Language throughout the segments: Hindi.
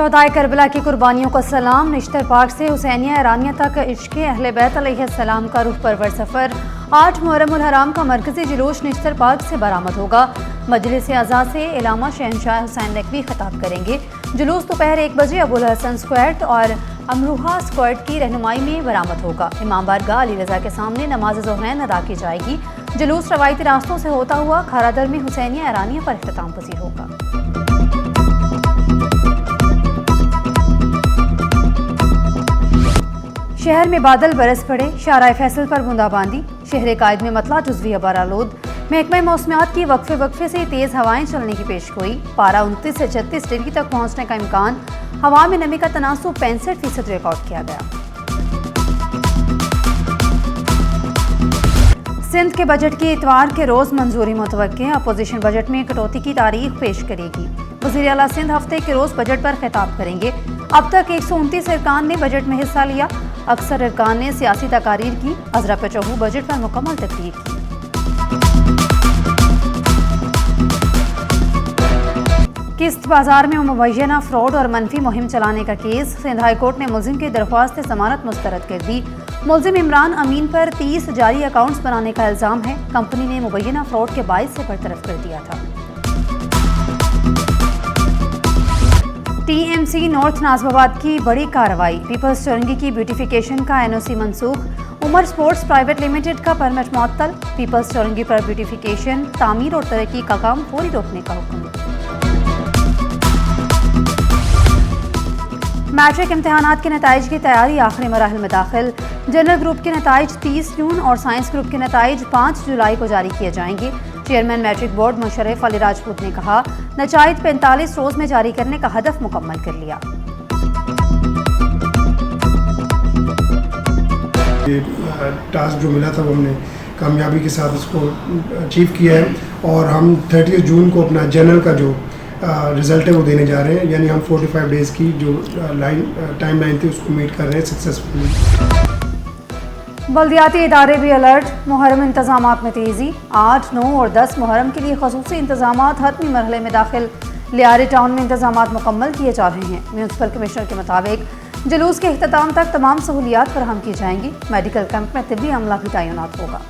शोहदाए करबला की कुर्बानियों को सलाम। निश्तर पार्क से हुसैनिया ईरानिया तक इश्क़ अहले बैत अलैहिस्सलाम का रूह परवर सफ़र। 8 मुहर्रम उल हराम का मरकज़ी जुलूस निश्तर पार्क से बरामद होगा। मजलिस आज़ा से इलामा शहनशाह हुसैन नकवी खिताब करेंगे। जुलूस दोपहर 1 बजे अबुल हसन स्क्वायर और अमरूहा स्क्वायर की रहनुमाई में बरामद होगा। इमाम बारगाह अली रज़ा के सामने नमाज ज़ोहरैन अदा की जाएगी। जुलूस रवायती रास्तों से होता हुआ खारादर में हुसैनिया ईरानिया पर इख्तिताम पजीर होगा। शहर में बादल बरस पड़े, शाहराह फैसल पर बूंदाबांदी। शहर कायद में मतला जुज़वी अबारालूद। महकमा मौसमियात की वक्फे वक्फे से तेज़ हवाएं चलने की पेशगोई। पारा 29 से 36 डिग्री तक पहुंचने का इम्कान। हवा में नमी का तनासुब 65% रिकॉर्ड किया गया। सिंध के बजट की इतवार के रोज़ मंजूरी मुतवक्के। अपोजिशन बजट में कटौती की तारीख पेश करेगी। वज़ीर आला सिंध हफ्ते के रोज़ बजट पर खिताब करेंगे। अब तक 129 अरकान ने बजट में हिस्सा लिया। अक्सर अरकान ने सियासी तकारीर की। अजरा पेचहू बजट पर मुकम्मल तकरीर की। किस्त बाजार में मुबैना फ्रॉड और मनफी मुहिम चलाने का केस। सिंध हाई कोर्ट ने मुलजिम की दरख्वास्त जमानत मुस्तरद कर दी। मुलजिम इमरान अमीन पर 30 जारी अकाउंट्स बनाने का इल्जाम है। कंपनी ने मुबैना फ्रॉड के बाइस से बरतरफ कर दिया था। TMC नॉर्थ नाजमाबाद की बड़ी कार्रवाई। पीपल्स चौरंगी की ब्यूटिफिकेशन का NOC मनसूख। उमर स्पोर्ट्स प्राइवेट लिमिटेड का परमिट मुअत्तल। पीपल्स चौरंगी पर ब्यूटिफिकेशन, तामीर और तरक्की का काम फौरी रोकने का हुक्म। मैट्रिक इम्तहानात के नताइज की तैयारी आखिरी मराहिल में दाखिल। जनरल ग्रुप के नताइज 30 जून और साइंस ग्रुप के नताइज 5 जुलाई को जारी किए जाएंगे। Chairman matric board Musharraf Ali Rajput ने कहा, नताइज 45 रोज में जारी करने का हदफ मुकम्मल कर लिया। ये टास्क जो मिला था वो हमने कामयाबी के साथ उसको अचीव किया है और हम 30 जून को अपना जनरल का जो रिज़ल्ट है वो देने जा रहे हैं। यानी हम 45 डेज़ की जो टाइम लाइन थी उसको मीट कर रहे हैं सक्सेसफुली। बल्दियाती इदारे भी अलर्ट। मुहर्रम इंतजामात में तेज़ी। 8, 9 और 10 मुहर्रम के लिए खसूसी इंतजामात हतमी मरहले में दाखिल। लियारी टाउन में इंतजामात मुकम्मल किए जा रहे हैं। म्यूनसिपल कमिश्नर के मुताबिक जुलूस के इख्तिताम तक तमाम सहूलियात फराहम की जाएंगी। मेडिकल कैंप में तिब्बी अमला भी तैनात होगा।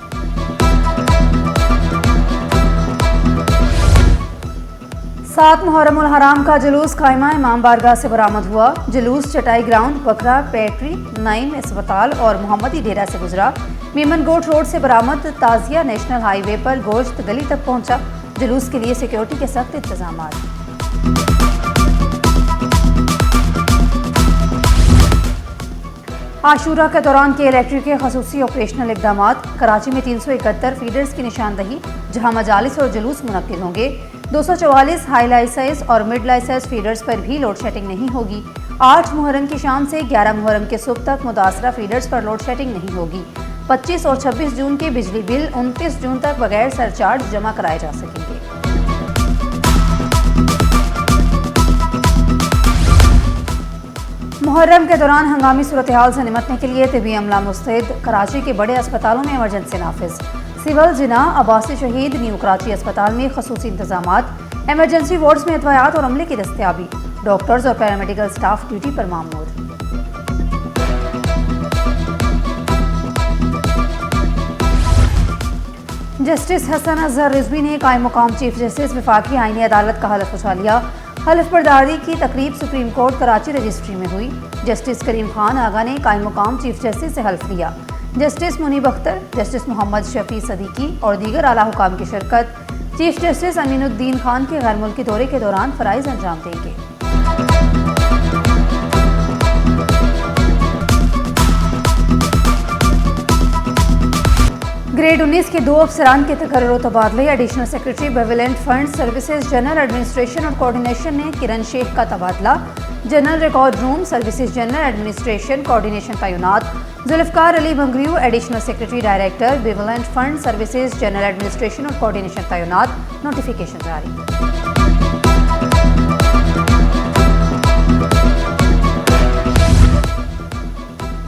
7 मुहर्रम उल हराम का जुलूस कायमा इमाम बारगाह से बरामद हुआ। जुलूस चटाई ग्राउंड, बकरा पैट्री, नईम अस्पताल और मोहम्मदी डेरा से गुजरा। मीमनगोट रोड से बरामद ताजिया नेशनल हाईवे पर गोश्त गली तक पहुंचा। जुलूस के लिए सिक्योरिटी के सख्त इंतजामात। आशूरा के दौरान KLEC के खसूसी ऑपरेशनल इकदाम। कराची में 371 फीडर्स की निशानदही, जहां मजालिस और जुलूस मुनक्किद होंगे। 244 हाई लाइसेंस और मिड लाइसेंस फीडर्स पर भी लोड शेडिंग नहीं होगी। 8 मुहर्रम की शाम से 11 मुहर्रम के सुबह तक मुतासरा फीडर्स पर लोड शेडिंग नहीं होगी। 25 और 26 जून के बिजली बिल 29 जून तक बगैर सरचार्ज जमा कराए जा सकेंगे। मुहर्रम के दौरान हंगामी सूरत हाल से निपटने के लिए तिब्बी अमला मुस्तैद। कराची के बड़े अस्पतालों में इमरजेंसी नाफिज। सिविल, जिना, अब्बासी शहीद, न्यू कराची अस्पताल में खसूसी इंतजामात। एमरजेंसी वार्ड्स में अदवायात और अमले की दस्तयाबी। डॉक्टर्स और पैरामेडिकल स्टाफ ड्यूटी पर मामूर। जस्टिस हसन अजहर रिजवी ने कायम मुकाम चीफ जस्टिस वफाकी आईनी अदालत का हलफ उठा लिया। हलफ बर्दारी की तकरीब सुप्रीम कोर्ट कराची रजिस्ट्री में हुई। जस्टिस करीम खान आगा ने कायम मुकाम चीफ जस्टिस से हल्फ लिया। जस्टिस मुनीब अख्तर, जस्टिस मोहम्मद शफी सदीकी और दीगर आला हुकाम की शिरकत। चीफ जस्टिस अमीनुद्दीन खान के गैर मुल्की दौरे के दौरान फराइज अंजाम देंगे। ग्रेड 19 के 2 अफसरान के तकर्रुर तबादले। Additional secretary benevolent fund services general administration और कोऑर्डिनेशन ने किरण शेख का तबादला। General record room services general administration coordination तैनात। Zulfiqar Ali Bhangrio additional secretary director benevolent fund services general administration और कोऑर्डिनेशन तैनात। नोटिफिकेशन जारी।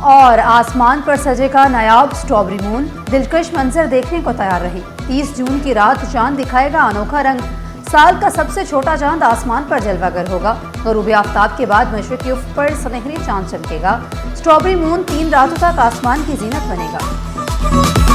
और आसमान पर सजेगा नायाब स्ट्रॉबेरी मून। दिलकश मंजर देखने को तैयार रही। 30 जून की रात चांद दिखाएगा अनोखा रंग। साल का सबसे छोटा चांद आसमान पर जलवागर होगा। गरूब आफ्ताब के बाद मशरिकी उफ़्क़ पर सुनहरी चांद चमकेगा। स्ट्रॉबेरी मून 3 रातों तक आसमान की जीनत बनेगा।